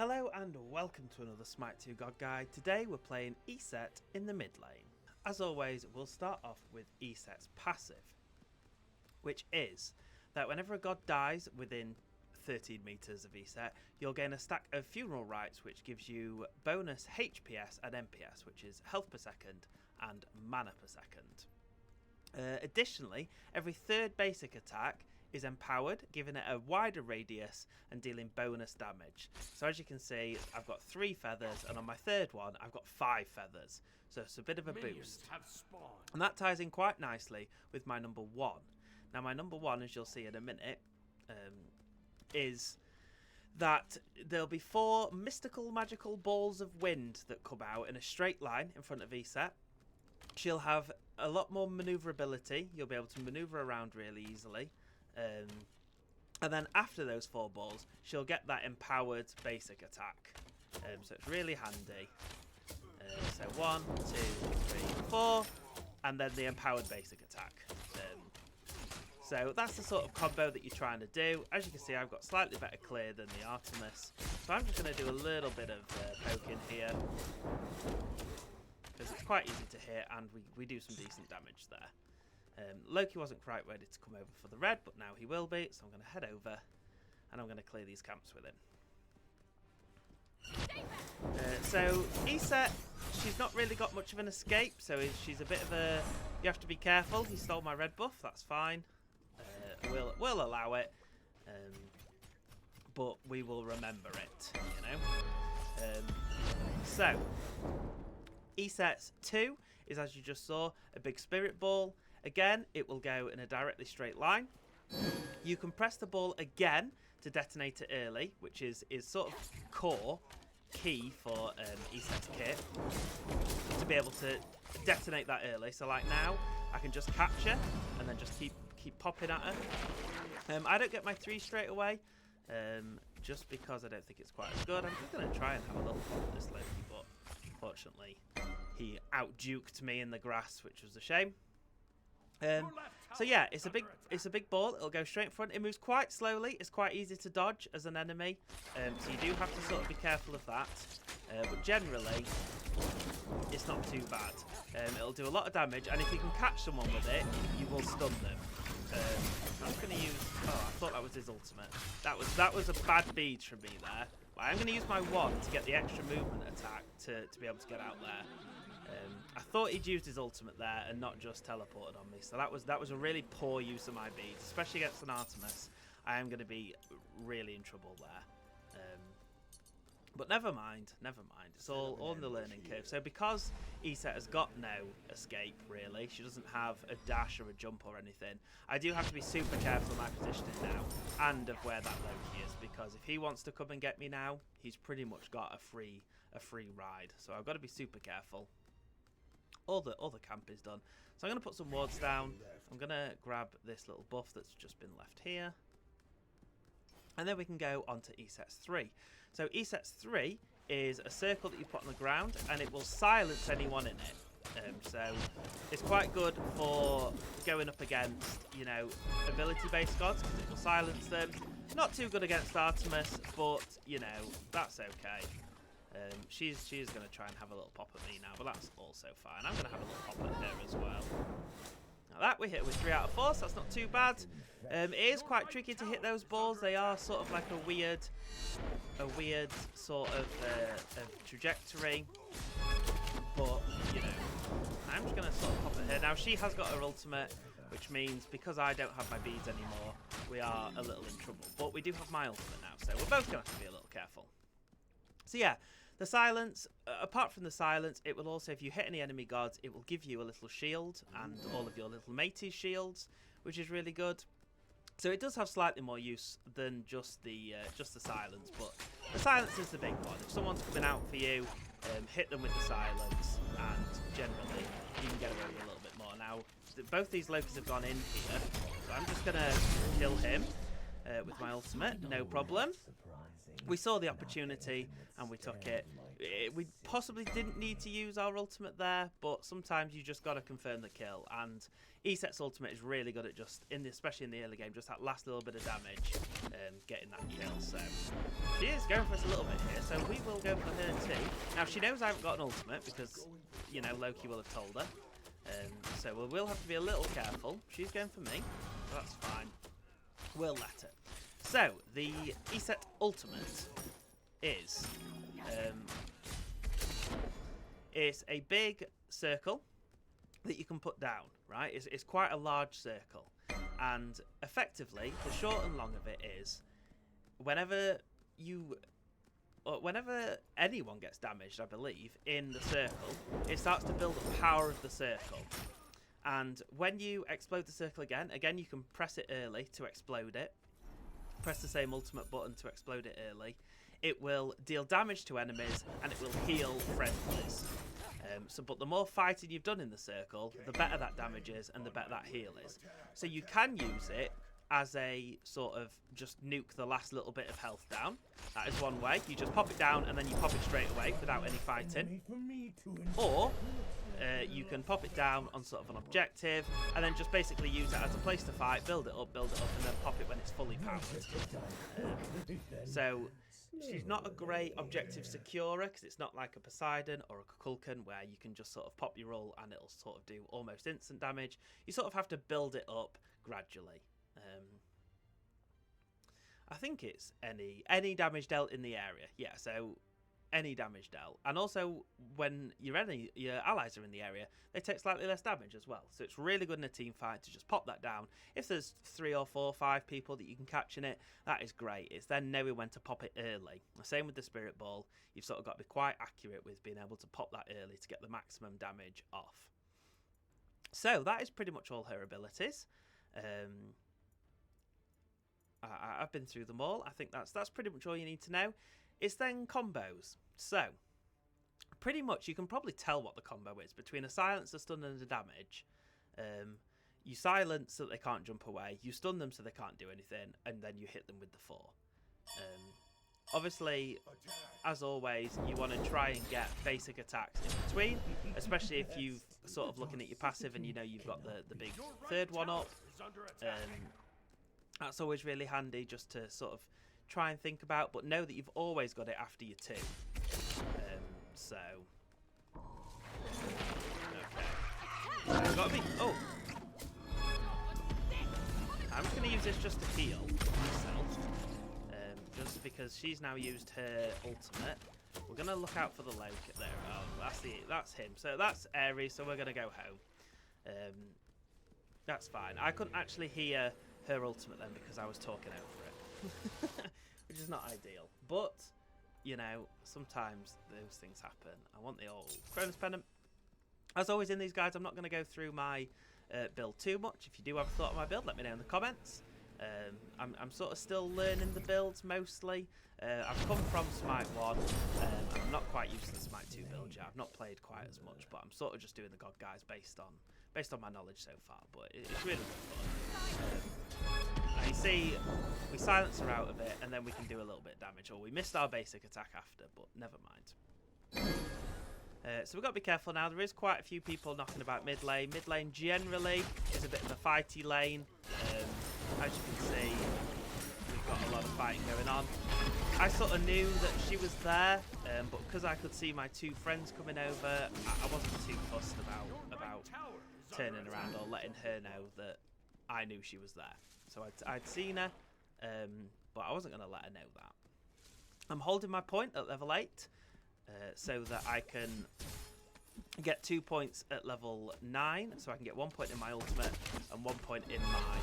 Hello and welcome to another Smite 2 God Guide. Today we're playing Eset in the mid lane. As always, we'll start off with Eset's passive, which is that whenever a god dies within 13 meters of Eset, you'll gain a stack of funeral rites, which gives you bonus HPS and MPS, which is health per second and mana per second. Additionally, every third basic attack is empowered, giving it a wider radius and dealing bonus damage. So as you can see, I've got 3 feathers, and on my third one, I've got 5 feathers. So it's a bit of a boost. And that ties in quite nicely with my number 1. Now my number 1, as you'll see in a minute, is that there'll be 4 mystical magical balls of wind that come out in a straight line in front of Eset. She'll have a lot more maneuverability. You'll be able to maneuver around really easily. And then after those 4 balls, she'll get that empowered basic attack. So it's really handy. So 1, 2, 3, 4, and then the empowered basic attack. So that's the sort of combo that you're trying to do. As you can see, I've got slightly better clear than the Artemis. So I'm just going to do a little bit of poking here, because it's quite easy to hit and we do some decent damage there. Loki wasn't quite ready to come over for the red, but now he will be, so I'm going to head over and I'm going to clear these camps with him. So Eset, she's not really got much of an escape, so she's a bit of a... You have to be careful. He stole my red buff, that's fine. We'll allow it, but we will remember it, you know. So Eset's 2 is, as you just saw, a big spirit ball. Again, it will go in a directly straight line. You can press the ball again to detonate it early, which is sort of key for Eset's kit, to be able to detonate that early. So like now, I can just capture and then just keep popping at her. I don't get my 3 straight away, just because I don't think it's quite as good. I'm just going to try and have a little pop at this Loki, but unfortunately he out-duked me in the grass, which was a shame. So yeah, it's a big ball. It'll go straight in front. It moves quite slowly. It's quite easy to dodge as an enemy, so you do have to sort of be careful of that. But generally, it's not too bad. It'll do a lot of damage, and if you can catch someone with it, you will stun them. I'm just going to use... Oh, I thought that was his ultimate. That was a bad bead from me there. But I'm going to use my 1 to get the extra movement attack to be able to get out there. I thought he'd used his ultimate there and not just teleported on me, so that was a really poor use of my beads, especially against an Artemis. I am going to be really in trouble there. But never mind. It's all in the learning curve. So because Eset has got no escape, really, she doesn't have a dash or a jump or anything, I do have to be super careful of my positioning now and of where that Loki is, because if he wants to come and get me now, he's pretty much got a free ride. So I've got to be super careful. All the camp is done. So I'm going to put some wards down. I'm going to grab this little buff that's just been left here. And then we can go on to Eset's 3. So Eset's 3 is a circle that you put on the ground, and it will silence anyone in it. So it's quite good for going up against, you know, ability-based gods, because it will silence them. Not too good against Artemis, but, you know, that's okay. She's going to try and have a little pop at me now, but that's also fine. I'm going to have a little pop at her as well. Now that we hit with 3 out of 4, so that's not too bad. It is quite tricky to hit those balls. They are sort of like a weird sort of trajectory. But, you know, I'm just going to sort of pop at her. Now she has got her ultimate, which means because I don't have my beads anymore, we are a little in trouble. But we do have my ultimate now, so we're both going to have to be a little careful. So yeah, the silence, apart from the silence, it will also, if you hit any enemy gods, it will give you a little shield and all of your little mateys' shields, which is really good. So it does have slightly more use than just the silence, but the silence is the big one. If someone's coming out for you, hit them with the silence, and generally you can get away with a little bit more. Now, both these Lokis have gone in here, so I'm just going to kill him with my ultimate, no problem. We saw the opportunity and we took it. We possibly didn't need to use our ultimate there, but sometimes you just got to confirm the kill. And Eset's ultimate is really good at just, especially in the early game, just that last little bit of damage, getting that kill. So she is going for us a little bit here, so we will go for her too. Now she knows I haven't got an ultimate because, you know, Loki will have told her. So we will have to be a little careful. She's going for me, so that's fine. We'll let her. So the Eset ultimate is it's a big circle that you can put down, right? It's quite a large circle, and effectively the short and long of it is whenever anyone gets damaged, I believe, in the circle, it starts to build the power of the circle. And when you explode the circle again, you can press it early to explode it. Press the same ultimate button to explode it early. It will deal damage to enemies and it will heal friendlies. But the more fighting you've done in the circle, the better that damage is and the better that heal is. So you can use it as a sort of just nuke the last little bit of health down. That is one way. You just pop it down and then you pop it straight away without any fighting. Or you can pop it down on sort of an objective and then just basically use it as a place to fight, build it up, and then pop it when it's fully powered. So she's not a great objective securer because it's not like a Poseidon or a Kukulkan where you can just sort of pop your ult and it'll sort of do almost instant damage. You sort of have to build it up gradually. I think it's any damage dealt in the area. Yeah, so any damage dealt. And also when your allies are in the area, they take slightly less damage as well. So it's really good in a team fight to just pop that down. If there's 3 or 4 or 5 people that you can catch in it, that is great. It's then knowing when to pop it early. The same with the Spirit Ball. You've sort of got to be quite accurate with being able to pop that early to get the maximum damage off. So that is pretty much all her abilities. I've been through them all. I think that's pretty much all you need to know. It's then combos. So, pretty much you can probably tell what the combo is between a silence, a stun, and a damage. You silence so that they can't jump away. You stun them so they can't do anything, and then you hit them with the 4. Obviously, as always, you want to try and get basic attacks in between, especially if you've sort of looking at your passive and you know you've got the big third one up. That's always really handy just to sort of try and think about, but know that you've always got it after your 2. So, okay. I've got to be. Oh, I'm just going to use this just to heal myself, just because she's now used her ultimate. We're going to look out for the Loki there. Oh, that's him. So that's Ares. So we're going to go home. That's fine. I couldn't actually hear her ultimate then because I was talking over it, which is not ideal. But, you know, sometimes those things happen. I want the old Cronus Pendant. As always in these guides, I'm not going to go through my build too much. If you do have a thought on my build, let me know in the comments. I'm sort of still learning the builds mostly. I've come from Smite 1. I'm not quite used to the Smite 2 build yet. I've not played quite as much, but I'm sort of just doing the God Guys based on my knowledge so far. But it's really good fun. Now you see, we silence her out of it, and then we can do a little bit of damage. Or we missed our basic attack after, but never mind. So we've got to be careful now. There is quite a few people knocking about mid lane. Mid lane generally is a bit of a fighty lane. As you can see, we've got a lot of fighting going on. I sort of knew that she was there, but because I could see my 2 friends coming over, I wasn't too fussed about turning around or letting her know that I knew she was there. So I'd seen her, but I wasn't going to let her know that. I'm holding my point at level 8. So that I can get 2 points at level 9, so I can get 1 point in my ultimate and 1 point in my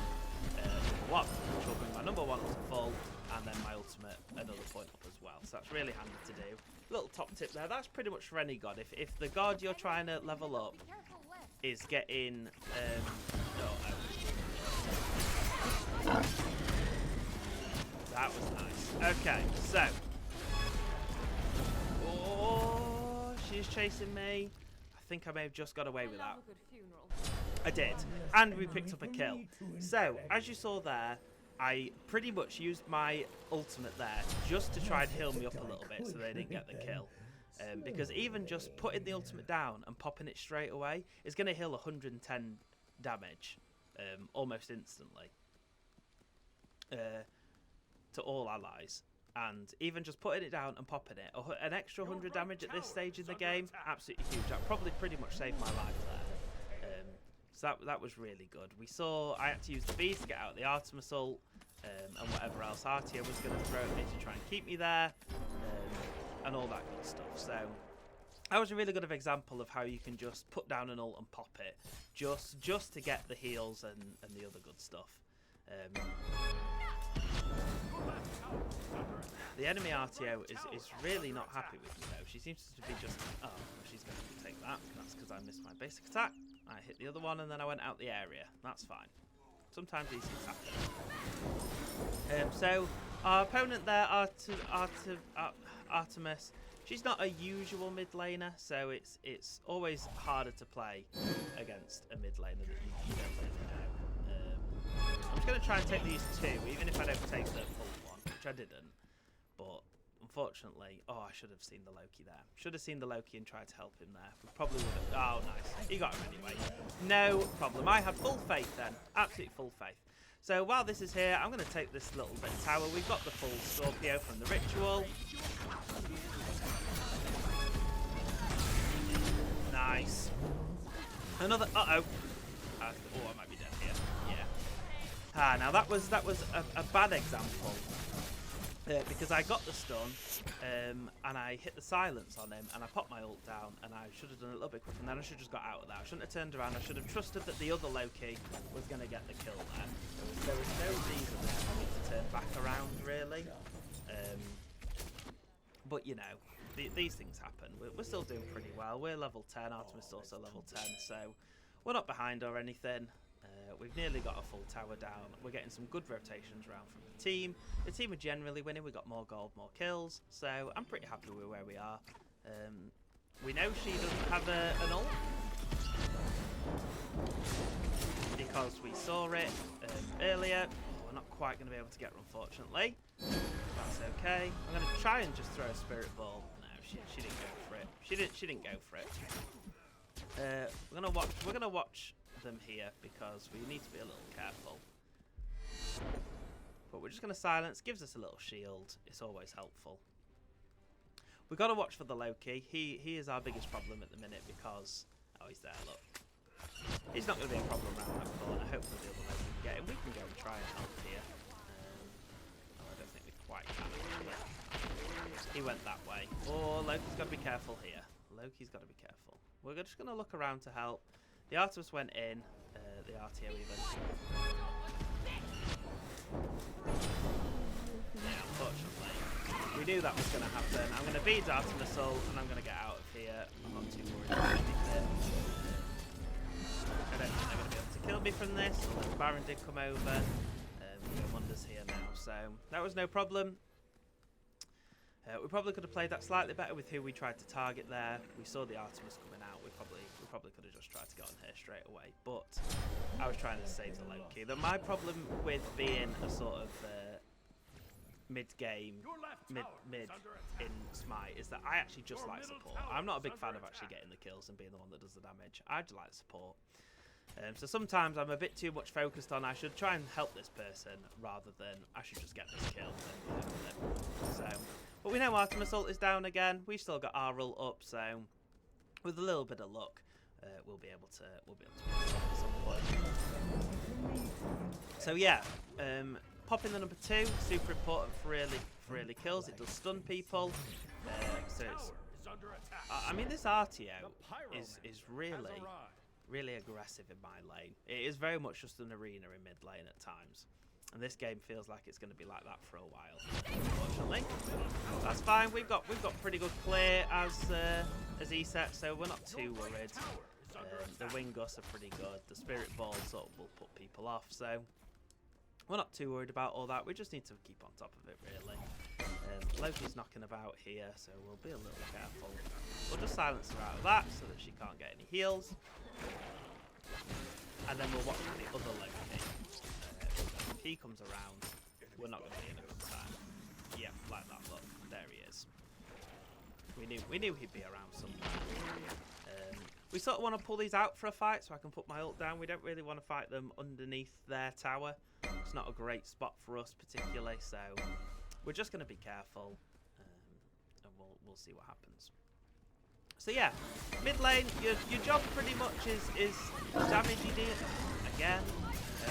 number 1, which will bring my number 1 up to full, and then my ultimate another point up as well. So that's really handy to do. Little top tip there. That's pretty much for any god. If the god you're trying to level up is getting that was nice. Okay, so. Oh, she's chasing me. I think I may have just got away with that. I did. And we picked up a kill. So, as you saw there, I pretty much used my ultimate there just to try and heal me up a little bit so they didn't get the kill. because even just putting the ultimate down and popping it straight away is going to heal 110 damage almost instantly to all allies. And even just putting it down and popping it, an extra 100 damage at this stage in the game, absolutely huge. That probably pretty much saved my life there. So that was really good. We saw I had to use the beast to get out the Artemis ult, and whatever else Artia was going to throw at me to try and keep me there, and all that good stuff. So that was a really good example of how you can just put down an ult and pop it, just to get the heals and the other good stuff. The enemy RTO is really not happy with me though. She seems to be just, oh, she's going to take that. That's because I missed my basic attack. I hit the other one and then I went out the area. That's fine. Sometimes these things happen. So our opponent there, Artemis, she's not a usual mid laner, so it's always harder to play against a mid laner that you don't really know. I'm just going to try and take these two, even if I don't take the full one, which I didn't. But unfortunately, oh, I should have seen the Loki there. Should have seen the Loki and tried to help him there. We probably would have. Oh, nice. He got him anyway. No problem. I have full faith then. Absolute full faith. So while this is here, I'm going to take this little bit of tower. We've got the full Scorpio from the ritual. Nice. Another. Uh-oh. Oh, I might be dead here. Yeah. Now that was a bad example. Because I got the stun, and I hit the silence on him, and I popped my ult down, and I should have done it a little bit quicker, and then I should have just got out of that. I shouldn't have turned around. I should have trusted that the other Loki was going to get the kill there. There was no reason there for me to turn back around, really. But, you know, these things happen. We're still doing pretty well. We're level 10. Artemis is also level 10, so we're not behind or anything. We've nearly got a full tower down. We're getting some good rotations around from the team. The team are generally winning. We've got more gold, more kills. So I'm pretty happy with where we are. We know she doesn't have an ult, because we saw it earlier. We're not quite going to be able to get her, unfortunately. That's okay. I'm going to try and just throw a spirit ball. No, she didn't go for it. She didn't go for it. We're gonna watch them here because we need to be a little careful. But we're just going to silence. Gives us a little shield. It's always helpful. We've got to watch for the Loki. He is our biggest problem at the minute because... Oh, he's there, look. He's not going to be a problem around that corner. Hopefully the other Loki can get him. We can go and try and help here. Oh, I don't think we quite can. He went that way. Oh, Loki's got to be careful here. Loki's got to be careful. We're just going to look around to help. The Artemis went in, the RTO even. Yeah, unfortunately. We knew that was going to happen. I'm going to beat Artemis ult and I'm going to get out of here. I'm not too worried about anything. I don't think they're going to be able to kill me from this, although the Baron did come over. We've got Wonders here now, so that was no problem. We probably could have played that slightly better with who we tried to target there. We saw the Artemis coming out. We probably could have just tried to get on her straight away. But I was trying to save the Loki. My problem with being a sort of mid-game, mid in Smite is that I actually just like support. I'm not a big fan of actually getting the kills and being the one that does the damage. I just like support. So sometimes I'm a bit too much focused on I should try and help this person rather than I should just get this kill and live with it. So, but we know Artemis ult is down again. We've still got our ult up, so with a little bit of luck, we'll be able to beat it at some point. So yeah, popping the number 2, super important for early kills. It does stun people. So it's, I mean, this RTO is really aggressive in my lane. It is very much just an arena in mid lane at times. And this game feels like it's going to be like that for a while, unfortunately. That's fine. We've got pretty good clear as Eset, so we're not too worried. The wing gusts are pretty good. The spirit ball sort of will put people off, so we're not too worried about all that. We just need to keep on top of it, really. Loki's knocking about here, so we'll be a little careful. We'll just silence her out of that so that she can't get any heals. And then we'll watch the other Loki. If he comes around, we're not going to be in a good time. Yeah, like that, look. There he is. We knew he'd be around somewhere. We sort of want to pull these out for a fight so I can put my ult down. We don't really want to fight them underneath their tower. It's not a great spot for us particularly, so we're just going to be careful, and we'll see what happens. So yeah, mid lane, your job pretty much is damage you do. Again,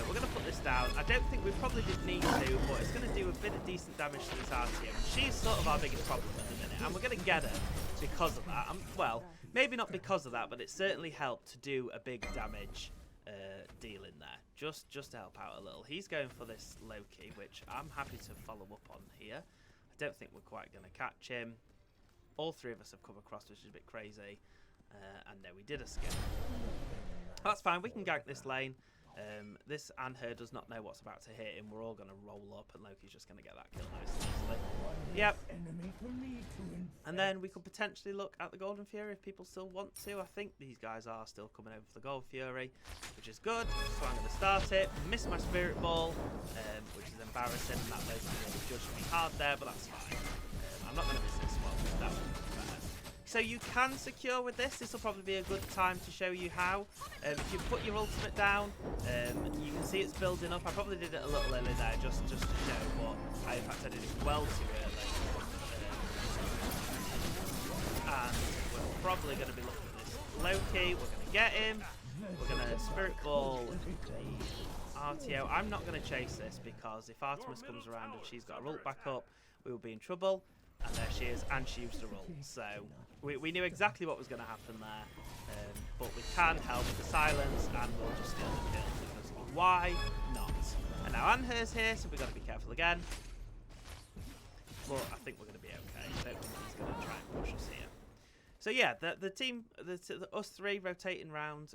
we're going to put this down. I don't think we probably did need to, but it's going to do a bit of decent damage to this RTO. She's sort of our biggest problem at the minute, and we're going to get her because of that. Well, maybe not because of that, but it certainly helped to do a big damage deal in there, just to help out a little. He's going for this Loki, which I'm happy to follow up on here. I don't think we're quite going to catch him. All three of us have come across, which is a bit crazy, and no, we did escape. That's fine, we can gank this lane. This and her does not know what's about to hit him. We're all going to roll up, and Loki's just going to get that kill nice and easily. Yep. And then we could potentially look at the Golden Fury if people still want to. I think these guys are still coming over for the Golden Fury, which is good. So I'm going to start it. Miss my Spirit Ball, which is embarrassing. That Loki really judged me hard there, but that's fine. I'm not going to miss this one. That one was better. So you can secure with this. This will probably be a good time to show you how. If you put your ultimate down, you can see it's building up. I probably did it a little early there just to show, but in fact I did it well too early. And we're probably going to be looking at this Loki. We're going to get him. We're going to Spirit Ball the RTO. I'm not going to chase this because if Artemis comes around and she's got her ult back up, we will be in trouble. And there she is, and she used her ult. So we knew exactly what was going to happen there. But we can help the silence, and we'll just steal the kill. Because why not? And now Anher's here, so we've got to be careful again. But I think we're going to be okay. I don't think he's going to try and push us here. So yeah, the team, us three rotating round.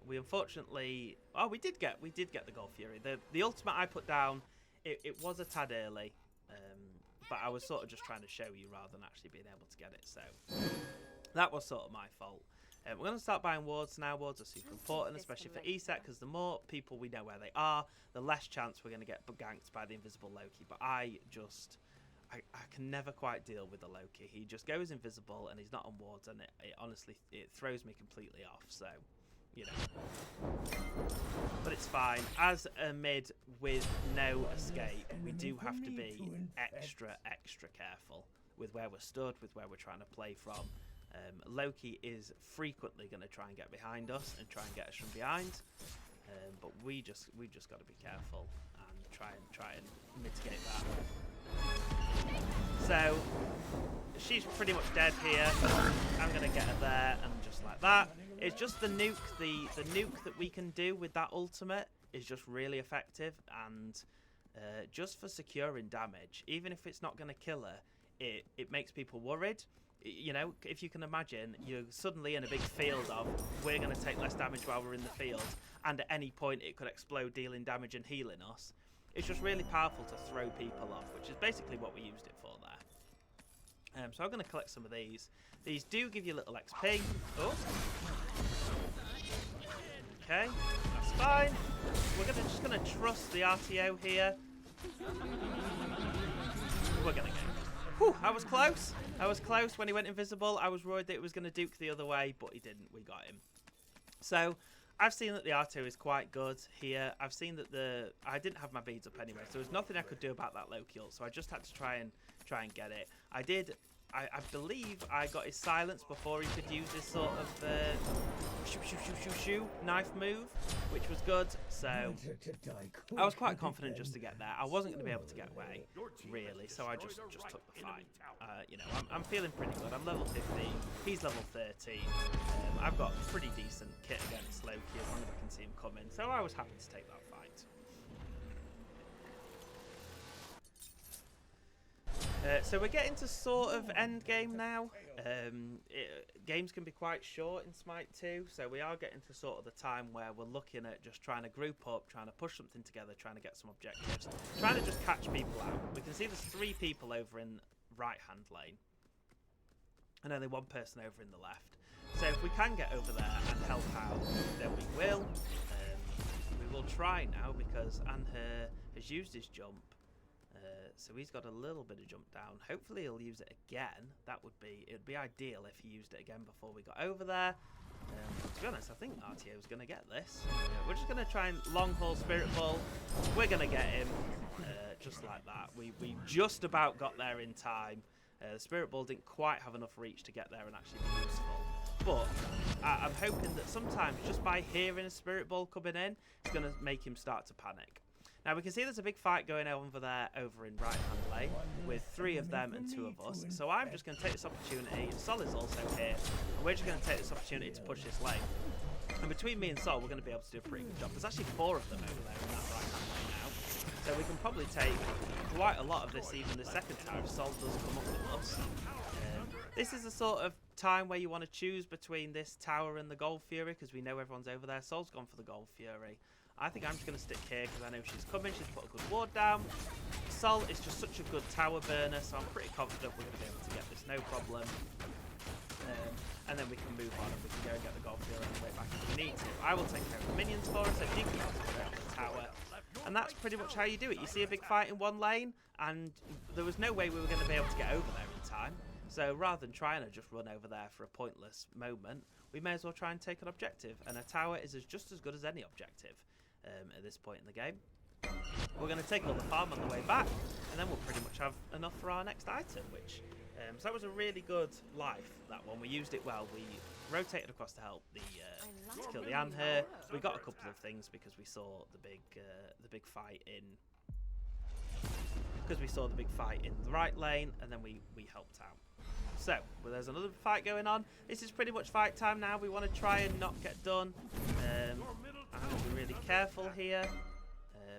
We unfortunately, we did get the Gold Fury. The ultimate I put down, it was a tad early. But I was sort of just trying to show you rather than actually being able to get it. So that was sort of my fault. We're going to start buying wards now. Wards are super important, especially for Eset, because the more people we know where they are, the less chance we're going to get ganked by the invisible Loki. But I can never quite deal with the Loki. He just goes invisible and he's not on wards, and it honestly throws me completely off. So, you know. But it's fine. As a mid with no escape, we do have to be extra careful with where we're stood, with where we're trying to play from. Loki is frequently going to try and get behind us and try and get us from behind. But we just got to be careful and try and mitigate that. So she's pretty much dead here. I'm going to get her there, and just like that. It's just the nuke, the nuke that we can do with that ultimate is just really effective, and just for securing damage, even if it's not going to kill her, it makes people worried. You know, if you can imagine, you're suddenly in a big field of, we're going to take less damage while we're in the field, and at any point it could explode, dealing damage and healing us. It's just really powerful to throw people off, which is basically what we used it for there. So I'm going to collect some of these. These do give you a little XP. Oh. Okay, that's fine. We're just going to trust the RTO here. We're going to go. Whew, I was close. I was close when he went invisible. I was worried that it was going to duke the other way, but he didn't. We got him. So I've seen that the R2 is quite good here. I've seen that I didn't have my beads up anyway, so there was nothing I could do about that Loki ult, so I just had to try and get it. I believe I got his silence before he could use his sort of shoo knife move, which was good. So I was quite confident just to get there. I wasn't going to be able to get away, really, so I just took the fight. You know, I'm feeling pretty good. I'm level 15. He's level 13. I've got pretty decent kit against Loki as long as I can see him coming. So I was happy to take that fight. So we're getting to sort of end game now. Games can be quite short in Smite 2, so we are getting to sort of the time where we're looking at just trying to group up, trying to push something together, trying to get some objectives, trying to just catch people out. We can see there's 3 people over in right-hand lane, and only 1 person over in the left. So if we can get over there and help out, then we will. We will try now because Anher has used his jump. So he's got a little bit of jump down. Hopefully he'll use it again. It would be ideal if he used it again before we got over there. To be honest, I think RTO's going to get this. We're just going to try and long haul Spirit Ball. We're going to get him just like that. We just about got there in time. The Spirit Ball didn't quite have enough reach to get there and actually be useful. But I'm hoping that sometimes just by hearing a Spirit Ball coming in, it's going to make him start to panic. Now we can see there's a big fight going on over there, over in right-hand lane, with 3 of them and 2 of us. So I'm just going to take this opportunity. Sol is also here, and we're just going to take this opportunity to push this lane. And between me and Sol, we're going to be able to do a pretty good job. There's actually 4 of them over there in that right-hand lane now. So we can probably take quite a lot of this even the second time if Sol does come up with us. This is the sort of time where you want to choose between this tower and the Gold Fury, because we know everyone's over there. Sol's gone for the Gold Fury. I think I'm just going to stick here because I know she's coming. She's put a good ward down. Sol is just such a good tower burner, so I'm pretty confident we're going to be able to get this, no problem. And then we can move on and we can go and get the Gold Fury on the way back if we need to. I will take care of the minions for us, so if you can concentrate on the tower. And that's pretty much how you do it. You see a big fight in one lane, and there was no way we were going to be able to get over there in time. So rather than trying to just run over there for a pointless moment, we may as well try and take an objective. And a tower is just as good as any objective at this point in the game. We're going to take all the farm on the way back, and then we'll pretty much have enough for our next item, which... so that was a really good life, that one. We used it well. We rotated across to help to kill the Anhur. We got a couple of things because we saw the big fight in... Because we saw the big fight in the right lane, and then we helped out. So, well, there's another fight going on. This is pretty much fight time now. We want to try and not get done. I have to be really careful here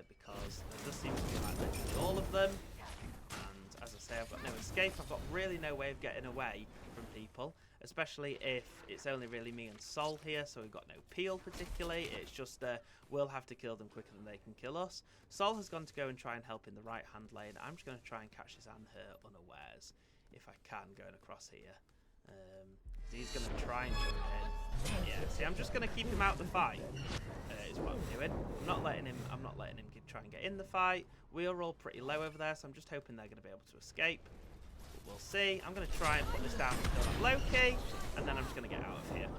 because there does seem to be like literally all of them. And as I say, I've got no escape. I've got really no way of getting away from people, especially if it's only really me and Sol here. So we've got no peel particularly. It's just we'll have to kill them quicker than they can kill us. Sol has gone to go and try and help in the right-hand lane. I'm just going to try and catch his Anhur unawares. If I can, going across here. He's going to try and jump in. Yeah, see, I'm just going to keep him out of the fight, is what I'm doing. I'm not letting him try and get in the fight. We are all pretty low over there, so I'm just hoping they're going to be able to escape. But we'll see. I'm going to try and put this down and kill that Loki, and then I'm just going to get out of here.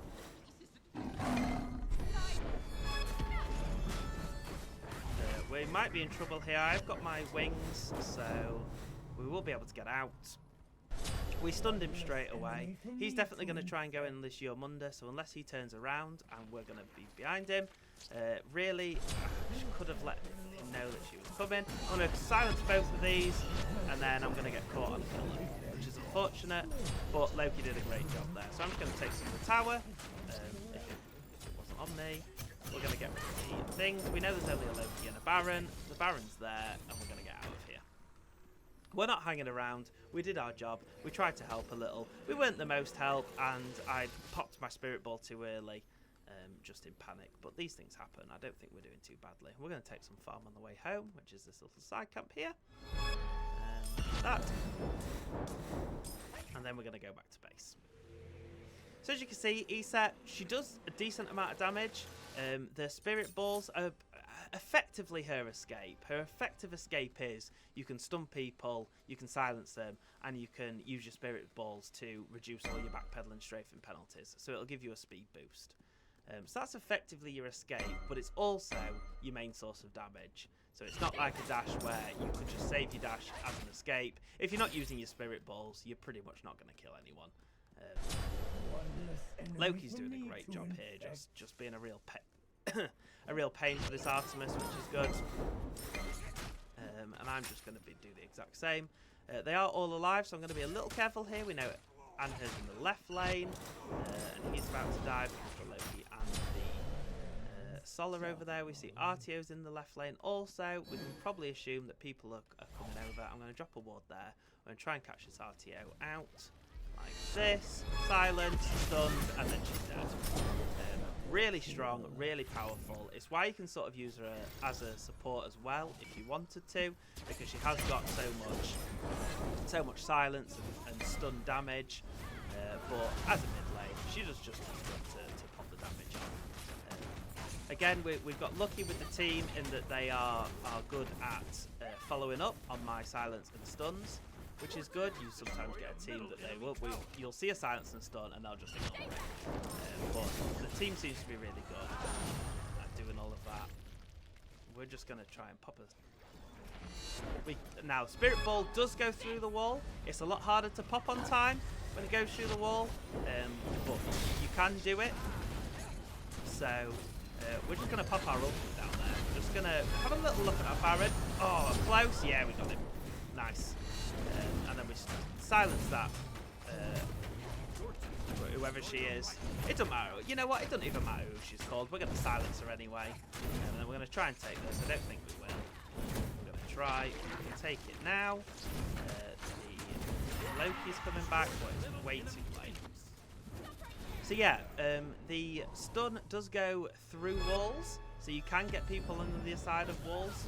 We might be in trouble here. I've got my wings, so we will be able to get out. We stunned him straight away. He's definitely going to try and go in this Yomunda, so unless he turns around, and we're going to be behind him. Really, I could have let him know that she was coming. I'm going to silence both of these, and then I'm going to get caught on a killer, which is unfortunate, but Loki did a great job there. So I'm just going to take some of the tower. If it wasn't on me, we're going to get rid of the things. We know there's only a Loki and a Baron. The Baron's there, and we're going to get out of here. We're not hanging around. We did our job. We tried to help a little. We weren't the most help, and I popped my Spirit Ball too early, just in panic. But these things happen. I don't think we're doing too badly. We're going to take some farm on the way home, which is this little side camp here. And then we're going to go back to base. So as you can see, Eset, she does a decent amount of damage. The Spirit Balls are effectively her escape. Her effective escape is you can stun people, you can silence them, and you can use your Spirit Balls to reduce all your backpedaling strafing penalties. So it'll give you a speed boost. So that's effectively your escape, but it's also your main source of damage. So it's not like a dash where you could just save your dash as an escape. If you're not using your Spirit Balls, you're pretty much not going to kill anyone. Loki's doing a great job here, just being a real pain for this Artemis, which is good. And I'm just going to do the exact same. They are all alive, so I'm going to be a little careful here. We know Anhur's in the left lane, and he's about to die because of Loki and the Solar over there. We see RTO's in the left lane also. We can probably assume that people are coming over. I'm going to drop a ward there. I'm going to try and catch this RTO out. Like this, silenced, stunned, and then she's dead. Really strong, really powerful. It's why you can sort of use her as a support as well if you wanted to, because she has got so much silence and stun damage. But as a mid lane, she does just as good to pop the damage on. Again, we've got lucky with the team in that they are good at following up on my silence and stuns, which is good. You sometimes get a team that you'll see a silence and stun and they'll just ignore it. But the team seems to be really good at doing all of that. We're just going to try and pop a... Now, Spirit Ball does go through the wall. It's a lot harder to pop on time when it goes through the wall, but you can do it. So, we're just going to pop our ultimate down there. We're just going to have a little look at our Baron. Oh, close. Yeah, we got him. Nice. And then we silence that. Whoever she is. It doesn't matter. You know what? It doesn't even matter who she's called. We're going to silence her anyway. And then we're going to try and take this. I don't think we will. We're going to try. We can take it now. The Loki's coming back, but it's way too late. So yeah, the stun does go through walls. So you can get people on the side of walls.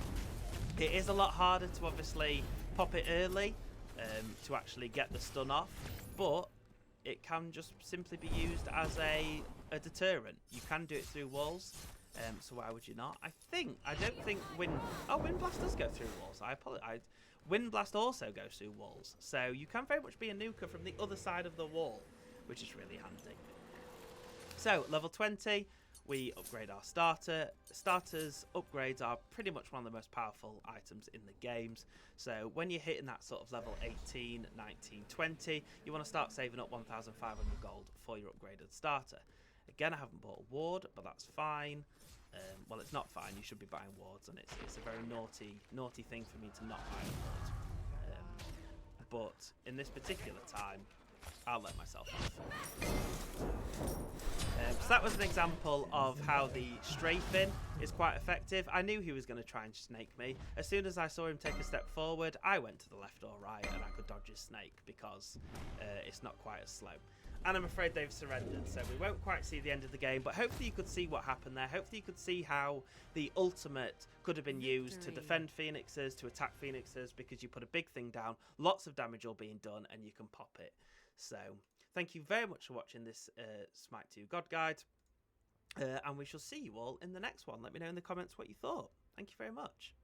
It is a lot harder to obviously pop it early to actually get the stun off. But it can just simply be used as a deterrent. You can do it through walls, so why would you not? I don't think Wind Blast does go through walls. I apologize. Wind Blast also goes through walls, so you can very much be a nuker from the other side of the wall, which is really handy. So, level 20, we upgrade our starter. Starters upgrades are pretty much one of the most powerful items in the games. So when you're hitting that sort of level 18, 19, 20, you want to start saving up 1,500 gold for your upgraded starter. Again, I haven't bought a ward, but that's fine. Well, it's not fine. You should be buying wards, and it's a very naughty thing for me to not buy a ward. But in this particular time, I'll let myself off. So that was an example of how the strafing is quite effective. I knew he was going to try and snake me. As soon as I saw him take a step forward, I went to the left or right and I could dodge his snake because it's not quite as slow. And I'm afraid they've surrendered, so we won't quite see the end of the game, but hopefully you could see what happened there. Hopefully you could see how the ultimate could have been used to defend Phoenixes, to attack Phoenixes, because you put a big thing down, lots of damage all being done, and you can pop it. So, thank you very much for watching this Smite 2 God Guide, and we shall see you all in the next one. Let me know in the comments what you thought. Thank you very much.